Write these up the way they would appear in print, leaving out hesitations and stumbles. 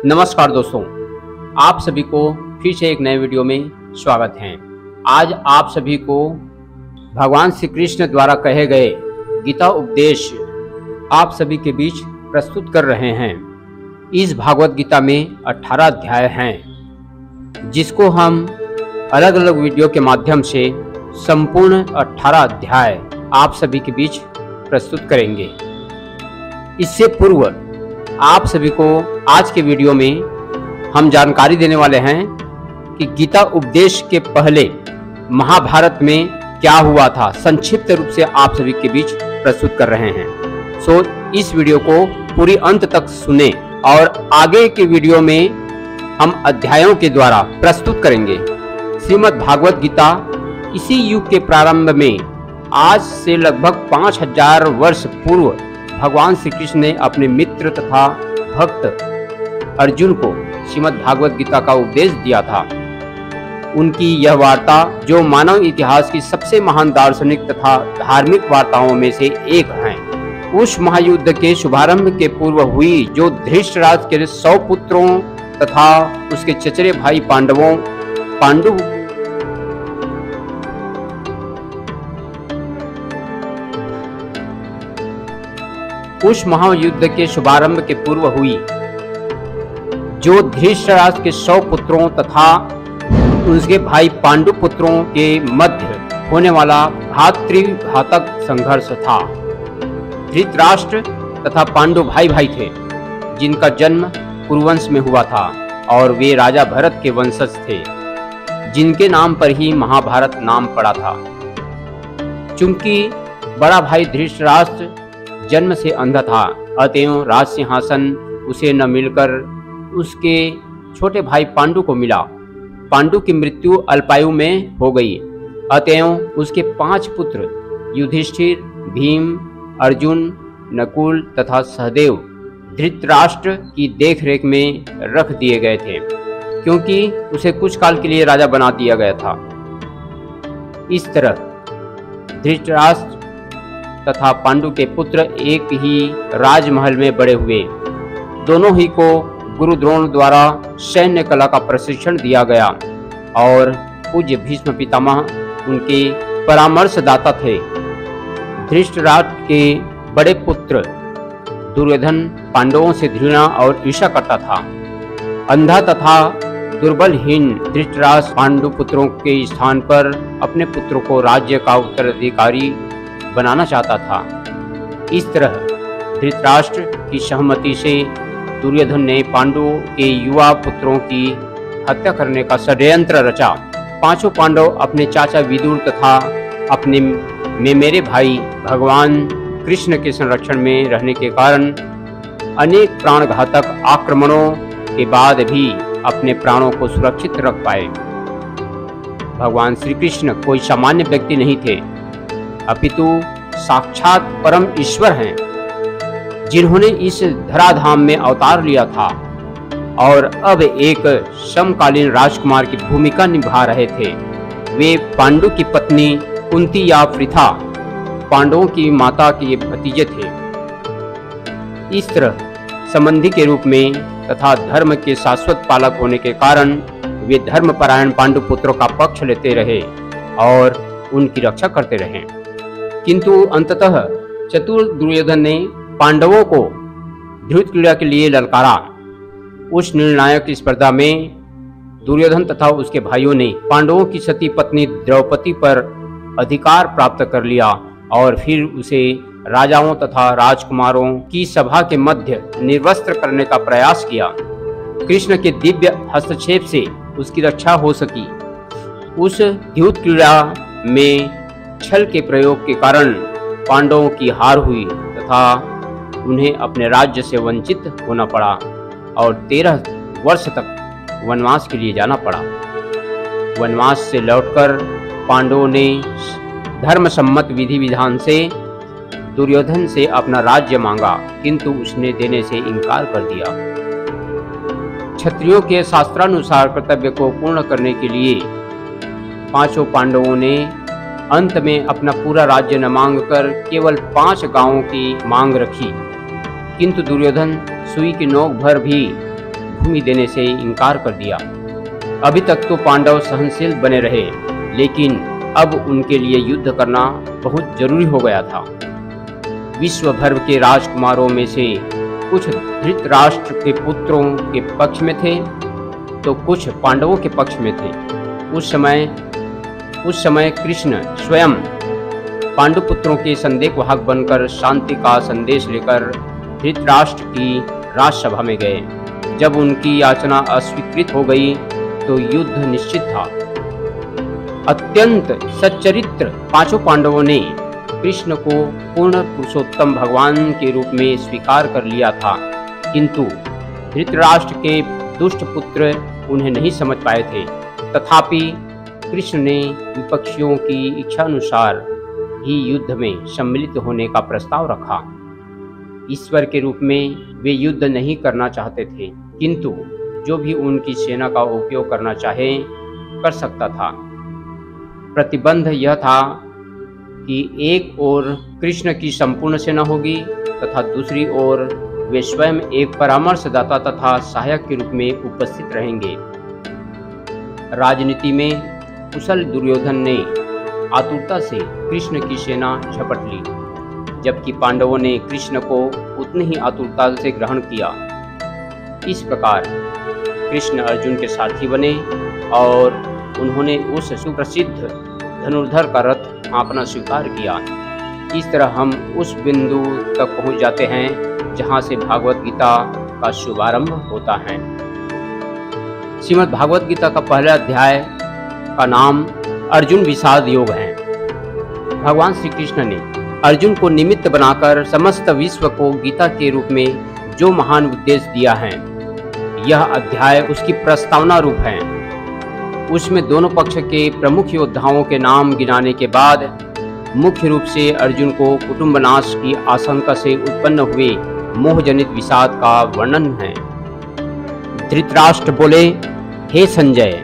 नमस्कार दोस्तों, आप सभी को फिर से एक नए वीडियो में स्वागत है। आज आप सभी को भगवान श्री कृष्ण द्वारा कहे गए गीता उपदेश आप सभी के बीच प्रस्तुत कर रहे हैं। इस भागवत गीता में 18 अध्याय हैं, जिसको हम अलग अलग वीडियो के माध्यम से संपूर्ण 18 अध्याय आप सभी के बीच प्रस्तुत करेंगे। इससे पूर्व आप सभी को आज के वीडियो में हम जानकारी देने वाले हैं कि गीता उपदेश के पहले महाभारत में क्या हुआ था, संक्षिप्त रूप से आप सभी के बीच प्रस्तुत कर रहे हैं। सो इस वीडियो को पूरी अंत तक सुने और आगे के वीडियो में हम अध्यायों के द्वारा प्रस्तुत करेंगे। श्रीमद् भागवत गीता इसी युग के प्रारंभ में आज से लगभग 5000 वर्ष पूर्व भगवान श्री कृष्ण ने अपने मित्र तथा भक्त अर्जुन को श्रीमद् भागवत गीता का उपदेश दिया था। उनकी यह वार्ता, जो मानव इतिहास की सबसे महान दार्शनिक तथा धार्मिक वार्ताओं में से एक है, उस महायुद्ध के शुभारंभ के पूर्व हुई, जो धृतराष्ट्र के 100 पुत्रों तथा उसके चचेरे भाई पांडु उस महायुद्ध के शुभारंभ के पूर्व हुई, जो धृतराष्ट्र के 100 पुत्रों तथा उसके भाई पांडु पुत्रों के मध्य होने वाला भातृघातक संघर्ष था। धृतराष्ट्र तथा पांडु भाई भाई थे, जिनका जन्म कुरुवंश में हुआ था और वे राजा भरत के वंशज थे, जिनके नाम पर ही महाभारत नाम पड़ा था। चूंकि बड़ा भाई धृतराष्ट्र जन्म से अंधा था, अतएव राज सिंहासन उसे न मिलकर उसके छोटे भाई पांडु को मिला। पांडु की मृत्यु अल्पायु में हो गई, अतएव उसके 5 पुत्र युधिष्ठिर, भीम, अर्जुन, नकुल तथा सहदेव धृतराष्ट्र की देखरेख में रख दिए गए थे, क्योंकि उसे कुछ काल के लिए राजा बना दिया गया था। इस तरह धृतराष्ट्र तथा पांडु के पुत्र एक ही राजमहल में बड़े हुए। दोनों ही को गुरु द्रोण द्वारा सैन्य कला का प्रशिक्षण दिया गया और पूज्य भीष्म पितामह उनके परामर्शदाता थे। धृतराष्ट्र के बड़े पुत्र दुर्योधन पांडवों से घृणा और ईर्ष्या करता था। अंधा तथा दुर्बलहीन धृतराष्ट्र पांडु पुत्रों के स्थान पर अपने पुत्रों को राज्य का उत्तराधिकारी बनाना चाहता था। इस तरह धृतराष्ट्र की सहमति से दुर्योधन ने पांडवों के युवा पुत्रों की हत्या करने का षड्यंत्र रचा। 5 पांडव अपने चाचा विदुर तथा अपने मेरे भाई भगवान कृष्ण के संरक्षण में रहने के कारण अनेक प्राणघातक आक्रमणों के बाद भी अपने प्राणों को सुरक्षित रख पाए। भगवान श्री कृष्ण कोई सामान्य व्यक्ति नहीं थे, अपितु साक्षात परम ईश्वर हैं, जिन्होंने इस धराधाम में अवतार लिया था और अब एक समकालीन राजकुमार की भूमिका निभा रहे थे। वे पांडु की पत्नी कुंती या पृथा, पांडवों की माता के भतीजे थे। इस तरह संबंधी के रूप में तथा धर्म के शाश्वत पालक होने के कारण वे धर्मपरायण पांडु पुत्रों का पक्ष लेते रहे और उनकी रक्षा करते रहे। किंतु अंततः चतुर दुर्योधन ने पांडवों को ध्रुव क्रीड़ा के लिए ललकारा। उस निर्णायक स्पर्धा में दुर्योधन तथा उसके भाइयों ने पांडवों की सती पत्नी द्रौपदी पर अधिकार प्राप्त कर लिया और फिर उसे राजाओं तथा राजकुमारों की सभा के मध्य निर्वस्त्र करने का प्रयास किया। कृष्ण के दिव्य हस्तक्षेप से उसकी रक्षा हो सकी। उस ध्रुव क्रीड़ा में छल के प्रयोग के कारण पांडवों की हार हुई तथा उन्हें अपने राज्य से वंचित होना पड़ा और 13 वर्ष तक वनवास के लिए जाना पड़ा। वनवास से लौटकर पांडवों ने धर्मसम्मत विधि विधान से दुर्योधन से अपना राज्य मांगा, किंतु उसने देने से इनकार कर दिया। क्षत्रियों के शास्त्रानुसार कर्तव्य को पूर्ण करने के लिए 5 पांडवों ने अंत में अपना पूरा राज्य न मांगकर केवल 5 गांवों की मांग रखी, किंतु दुर्योधन सुई की नोक भर भी भूमि देने से इनकार कर दिया। अभी तक तो पांडव सहनशील बने रहे, लेकिन अब उनके लिए युद्ध करना बहुत जरूरी हो गया था। विश्व भर के राजकुमारों में से कुछ धृतराष्ट्र के पुत्रों के पक्ष में थे तो कुछ पांडवों के पक्ष में थे। उस समय कृष्ण स्वयं पांडुपुत्रों के संदेशवाहक बनकर शांति का संदेश लेकर धृतराष्ट्र की राजसभा में गए। जब उनकी याचना अस्वीकृत हो गई तो युद्ध निश्चित था। अत्यंत सच्चरित्र पांचों पांडवों ने कृष्ण को पूर्ण पुरुषोत्तम भगवान के रूप में स्वीकार कर लिया था, किंतु धृतराष्ट्र के दुष्ट पुत्र उन्हें नहीं समझ पाए थे। तथापि कृष्ण ने विपक्षियों की इच्छानुसार ही युद्ध में सम्मिलित होने का प्रस्ताव रखा। ईश्वर के रूप में वे युद्ध नहीं करना चाहते थे, किंतु जो भी उनकी सेना का उपयोग करना चाहे कर सकता था। प्रतिबंध यह था कि एक ओर कृष्ण की संपूर्ण सेना होगी तथा दूसरी ओर वे स्वयं एक परामर्शदाता तथा सहायक के रूप में उपस्थित रहेंगे। राजनीति में कुशल दुर्योधन ने आतुरता से कृष्ण की सेना झपट ली, जबकि पांडवों ने कृष्ण को उतनी ही आतुरता से ग्रहण किया। इस प्रकार कृष्ण अर्जुन के सारथी बने और उन्होंने उस सुप्रसिद्ध धनुर्धर का रथ हाँकना स्वीकार किया। इस तरह हम उस बिंदु तक पहुंच जाते हैं जहां से भागवत गीता का शुभारंभ होता है। श्रीमद् भागवत गीता का पहला अध्याय का नाम अर्जुन विषाद योग है। भगवान श्री कृष्ण ने अर्जुन को निमित्त बनाकर समस्त विश्व को गीता के रूप में जो महान उद्देश्य दिया है, यह अध्याय उसकी प्रस्तावना रूप है। उसमें दोनों पक्ष के प्रमुख योद्धाओं के नाम गिनाने के बाद मुख्य रूप से अर्जुन को कुटुंबनाश की आशंका से उत्पन्न हुए मोहजनित विषाद का वर्णन है। धृतराष्ट्र बोले, हे संजय,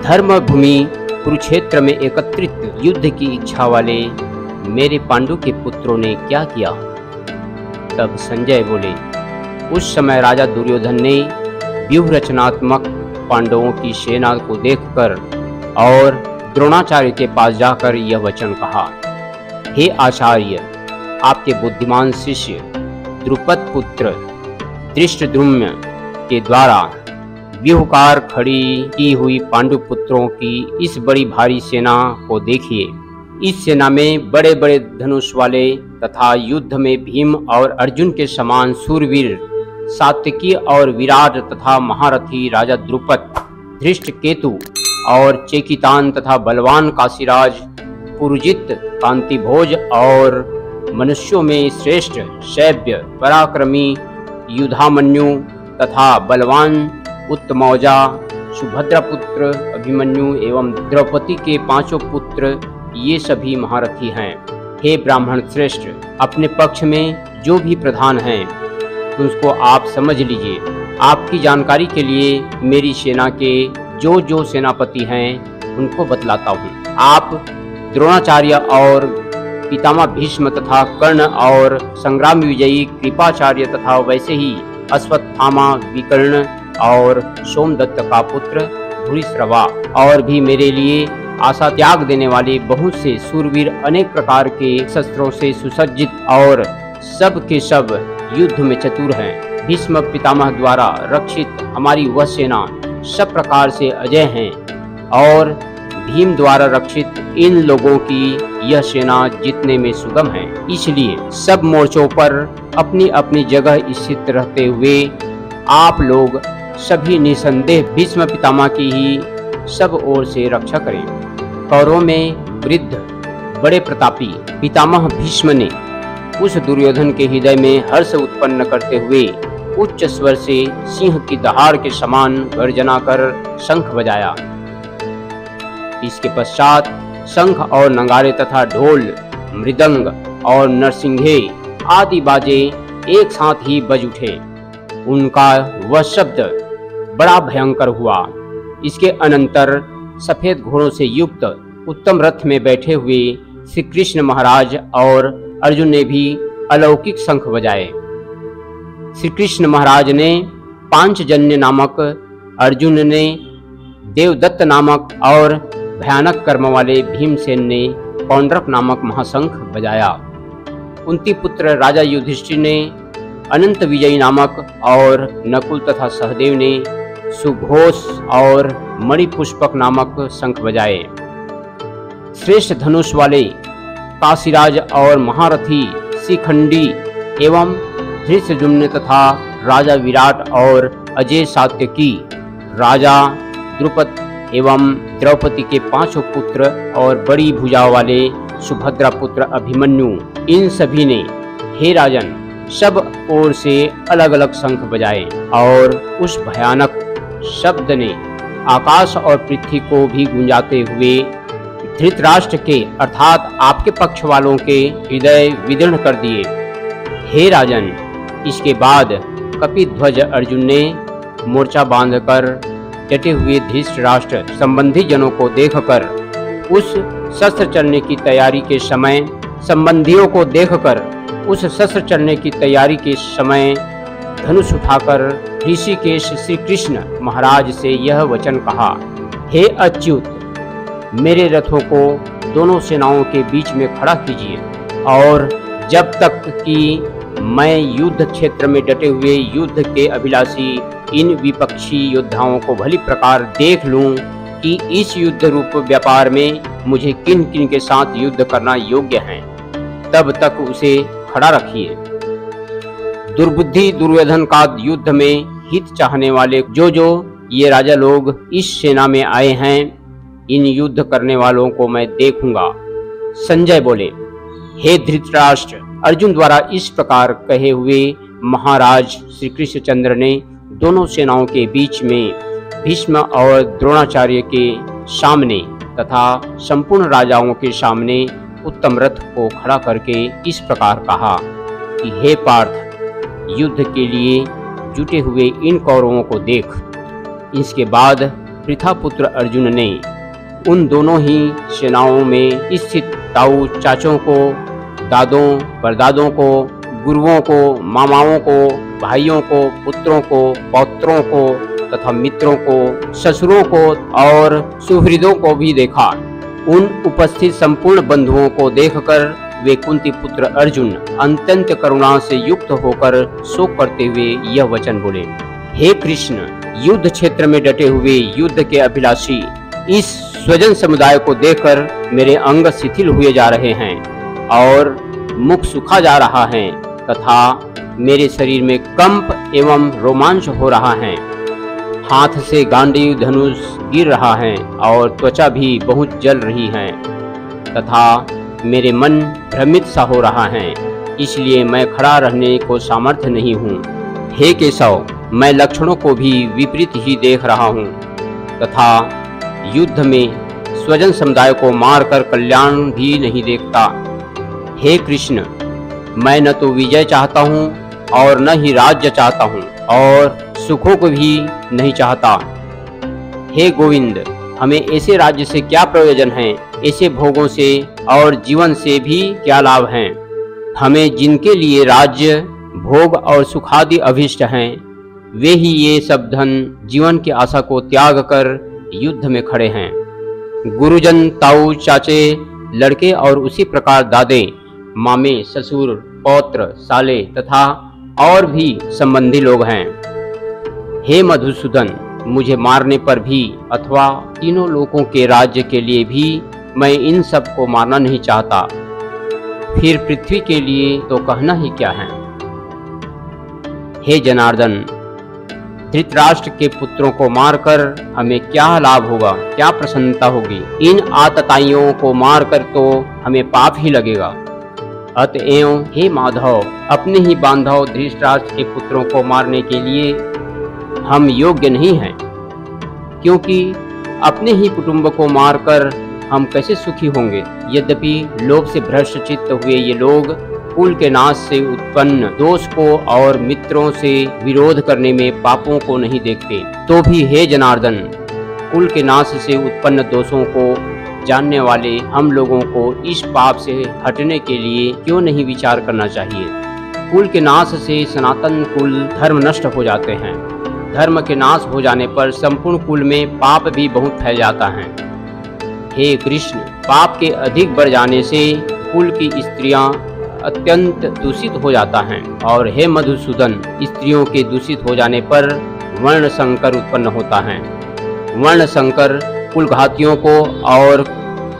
धर्म भूमि कुरुक्षेत्र में एकत्रित युद्ध की इच्छा वाले मेरे पांडु के पुत्रों ने क्या किया? तब संजय बोले, उस समय राजा दुर्योधन ने व्यूह रचनात्मक पांडवों की सेना को देखकर और द्रोणाचार्य के पास जाकर यह वचन कहा, हे आचार्य, आपके बुद्धिमान शिष्य द्रुपद पुत्र धृष्टद्युम्न के द्वारा व्यूहकार खड़ी की हुई पांडु पुत्रों की इस बड़ी भारी सेना को देखिए। इस सेना में बड़े बड़े धनुष वाले तथा युद्ध में भीम और अर्जुन के समान सूरवीर सात्विकी और विराट तथा महारथी राजा द्रुपद, धृष्टकेतु और चेकितान तथा बलवान काशीराज पुरुजित, कांतिभोज और मनुष्यों में श्रेष्ठ शैव्य पराक्रमी युधामन्यु तथा बलवान उत्तमौजा सुभद्रा पुत्र अभिमन्यु एवं द्रौपदी के पांचों पुत्र, ये सभी महारथी हैं। हे ब्राह्मण श्रेष्ठ, अपने पक्ष में जो भी प्रधान हैं उसको आप समझ लीजिए। आपकी जानकारी के लिए मेरी सेना के जो जो सेनापति हैं उनको बतलाता हूँ। आप द्रोणाचार्य और पितामह भीष्म तथा कर्ण और संग्राम विजयी कृपाचार्य तथा वैसे ही अश्वत्थामा, विकर्ण और सोमदत्त का पुत्र भूरिश्रवा और भी मेरे लिए आशा त्याग देने वाले बहुत से सूरवीर अनेक प्रकार के शस्त्रों से सुसज्जित और सब के सब युद्ध में चतुर हैं। भीष्म पितामह द्वारा रक्षित हमारी वह सेना सब प्रकार से अजय है और भीम द्वारा रक्षित इन लोगों की यह सेना जीतने में सुगम है। इसलिए सब मोर्चों पर अपनी अपनी जगह स्थित रहते हुए आप लोग सभी निसंदेह भीष्म पितामह की ही सब ओर से रक्षा करें। कौरवों में वृद्ध बड़े प्रतापी पितामह भीष्म ने उस दुर्योधन के हृदय में हर्ष उत्पन्न करते हुए उच्च स्वर से सिंह की दहाड़ के समान गर्जना कर शंख बजाया। इसके पश्चात शंख और नगाड़े तथा ढोल, मृदंग और नरसिंघे आदि बाजे एक साथ ही बज उठे। उनका वह शब्द बड़ा भयंकर हुआ। इसके अनंतर सफेद घोड़ों से युक्त उत्तम रथ में बैठे हुए श्री कृष्ण महाराज और अर्जुन ने भी अलौकिक शंख बजाए। श्री कृष्ण महाराज ने पांचजन्य नामक अर्जुन ने, देवदत्त नामक और भयानक कर्म वाले भीमसेन ने पौंड्रक नामक महाशंख बजाया। कुंती पुत्र राजा युधिष्ठिर ने अनंत विजयी नामक और नकुल तथा सहदेव ने सुघोष और मणिपुष्पक नामक शंख बजाए। श्रेष्ठ धनुष वाले काशीराज और महारथी शिखंडी एवं धृष्टद्युम्न तथा राजा विराट और अजय सात्यकी, राजा द्रुपद एवं द्रौपदी के 5 पुत्र और बड़ी भुजा वाले सुभद्रा पुत्र अभिमन्यु, इन सभी ने हे राजन सब ओर से अलग अलग शंख बजाए और उस भयानक शब्द ने आकाश और पृथ्वी को भी गूंजाते हुए धृतराष्ट्र के अर्थात आपके पक्ष वालों के हृदय विदीर्ण कर दिए। हे राजन, इसके बाद कपिध्वज अर्जुन ने मोर्चा बांधकर डटे हुए धृतराष्ट्र संबंधी जनों को देखकर उस शस्त्र चलने की तैयारी के समय संबंधियों को देखकर उस शस्त्र चलने की तैयारी के समय धनुष उठाकर ऋषिकेश श्री कृष्ण महाराज से यह वचन कहा, हे अच्युत, मेरे रथों को दोनों सेनाओं के बीच में खड़ा कीजिए और जब तक कि मैं युद्ध क्षेत्र में डटे हुए युद्ध के अभिलाषी इन विपक्षी योद्धाओं को भली प्रकार देख लूं कि इस युद्ध रूप व्यापार में मुझे किन किन के साथ युद्ध करना योग्य है, तब तक उसे खड़ा रखिए। दुर्बुद्धि दुर्योधन का युद्ध में हित चाहने वाले जो ये राजा लोग इस सेना में आए हैं, इन युद्ध करने वालों को मैं देखूंगा। संजय बोले, हे धृतराष्ट्र, अर्जुन द्वारा इस प्रकार कहे हुए महाराज श्री कृष्णचंद्र ने दोनों सेनाओं के बीच में भीष्म और द्रोणाचार्य के सामने तथा संपूर्ण राजाओं के सामने उत्तम रथ को खड़ा करके इस प्रकार कहा कि हे पार्थ, युद्ध के लिए जुटे हुए इन कौरवों को देख। इसके बाद पृथा पुत्र अर्जुन ने उन दोनों ही सेनाओं में स्थित ताऊ चाचों को, दादों परदादों को, गुरुओं को, मामाओं को, भाइयों को, पुत्रों को, पौत्रों को तथा मित्रों को, ससुरों को और सुहृदों को भी देखा। उन उपस्थित संपूर्ण बंधुओं को देखकर वे कुंती पुत्र अर्जुन अत्यंत करुणा से युक्त होकर शोक करते हुए यह वचन बोले, हे कृष्ण, युद्ध क्षेत्र में डटे हुए युद्ध के अभिलाषी इस स्वजन समुदाय को देखकर मेरे अंग शिथिल हुए जा रहे हैं और मुख सूखा जा रहा है तथा मेरे शरीर में कंप एवं रोमांच हो रहा है। हाथ से गांडीव धनुष गिर रहा है और त्वचा भी बहुत जल रही है तथा मेरे मन भ्रमित सा हो रहा है, इसलिए मैं खड़ा रहने को सामर्थ्य नहीं हूँ। हे केशव, मैं लक्षणों को भी विपरीत ही देख रहा हूँ तथा युद्ध में स्वजन समुदाय को मारकर कल्याण भी नहीं देखता। हे कृष्ण, मैं न तो विजय चाहता हूँ और न ही राज्य चाहता हूँ और सुखों को भी नहीं चाहता। हे गोविंद, हमें ऐसे राज्य से क्या प्रयोजन है, ऐसे भोगों से और जीवन से भी क्या लाभ हैं। हमें जिनके लिए राज्य भोग और सुखादि अभिष्ट हैं, वे ही ये सब धन जीवन की आशा को त्याग कर युद्ध में खड़े हैं। गुरुजन, ताऊ, चाचे, लड़के और उसी प्रकार दादे, मामे, ससुर, पौत्र, साले तथा और भी संबंधी लोग हैं। हे मधुसूदन, मुझे मारने पर भी अथवा तीनों लोगों के राज्य के लिए भी मैं इन सब को मारना नहीं चाहता, फिर पृथ्वी के लिए तो कहना ही क्या है। हे जनार्दन, धृतराष्ट्र के पुत्रों को मारकर हमें क्या लाभ होगा, क्या प्रसन्नता होगी। इन आतताइयों को मारकर तो हमें पाप ही लगेगा। अतएव हे माधव, अपने ही बांधव धृतराष्ट्र के पुत्रों को मारने के लिए हम योग्य नहीं हैं, क्योंकि अपने ही कुटुंब को मारकर हम कैसे सुखी होंगे। यद्यपि लोभ से भ्रष्ट चित्त हुए ये लोग कुल के नाश से उत्पन्न दोष को और मित्रों से विरोध करने में पापों को नहीं देखते, तो भी हे जनार्दन, कुल के नाश से उत्पन्न दोषों को जानने वाले हम लोगों को इस पाप से हटने के लिए क्यों नहीं विचार करना चाहिए। कुल के नाश से सनातन कुल धर्म नष्ट हो जाते हैं धर्म के नाश हो जाने पर संपूर्ण कुल में पाप भी बहुत फैल जाता है। हे कृष्ण, पाप के अधिक बढ़ जाने से कुल की स्त्रियां अत्यंत दूषित हो जाता हैं, और हे मधुसूदन, स्त्रियों के दूषित हो जाने पर वर्ण संकर उत्पन्न होता है। वर्ण संकर कुल घातियों को और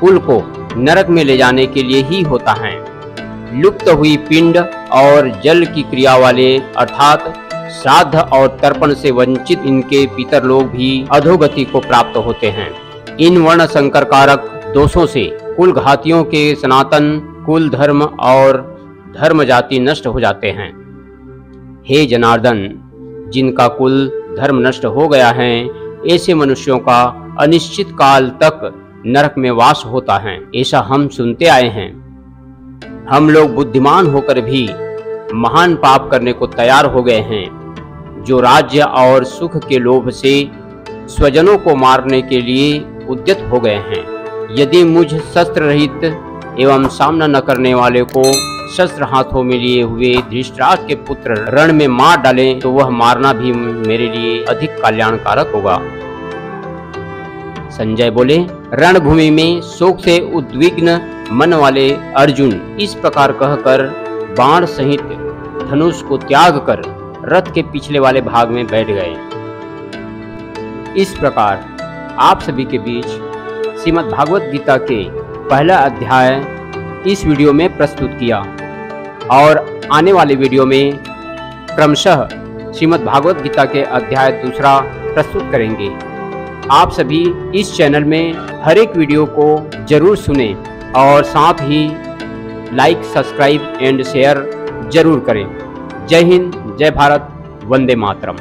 कुल को नरक में ले जाने के लिए ही होता है। लुप्त हुई पिंड और जल की क्रिया वाले अर्थात श्राद्ध और तर्पण से वंचित इनके पितर लोग भी अधोगति को प्राप्त होते हैं। इन वर्ण संकर कारक दोषों से कुल घातियों के सनातन कुल धर्म और धर्म जाति नष्ट हो जाते हैं। हे जनार्दन, जिनका कुल धर्म नष्ट हो गया है, ऐसे मनुष्यों का अनिश्चित काल तक नरक में वास होता है, ऐसा हम सुनते आए हैं। हम लोग बुद्धिमान होकर भी महान पाप करने को तैयार हो गए हैं, जो राज्य और सुख के लोभ से स्वजनों को मारने के लिए उद्यत हो गए हैं। यदि मुझ शस्त्र रहित एवं सामना न करने वाले को शस्त्र हाथों में लिए हुए धृतराष्ट्र के पुत्र रण में मार डालें, तो वह मारना भी मेरे लिए अधिक कल्याणकारक होगा। संजय बोले, रणभूमि में शोक से उद्विग्न मन वाले अर्जुन इस प्रकार कहकर बाण सहित धनुष को त्याग कर रथ के पिछले वाले भाग में बैठ गए। इस प्रकार आप सभी के बीच श्रीमद् भागवत गीता के पहला अध्याय इस वीडियो में प्रस्तुत किया, और आने वाले वीडियो में क्रमशः श्रीमद् भागवत गीता के अध्याय दूसरा प्रस्तुत करेंगे। आप सभी इस चैनल में हर एक वीडियो को जरूर सुनें और साथ ही लाइक, सब्सक्राइब एंड शेयर जरूर करें। जय हिंद, जय भारत, वंदे मातरम।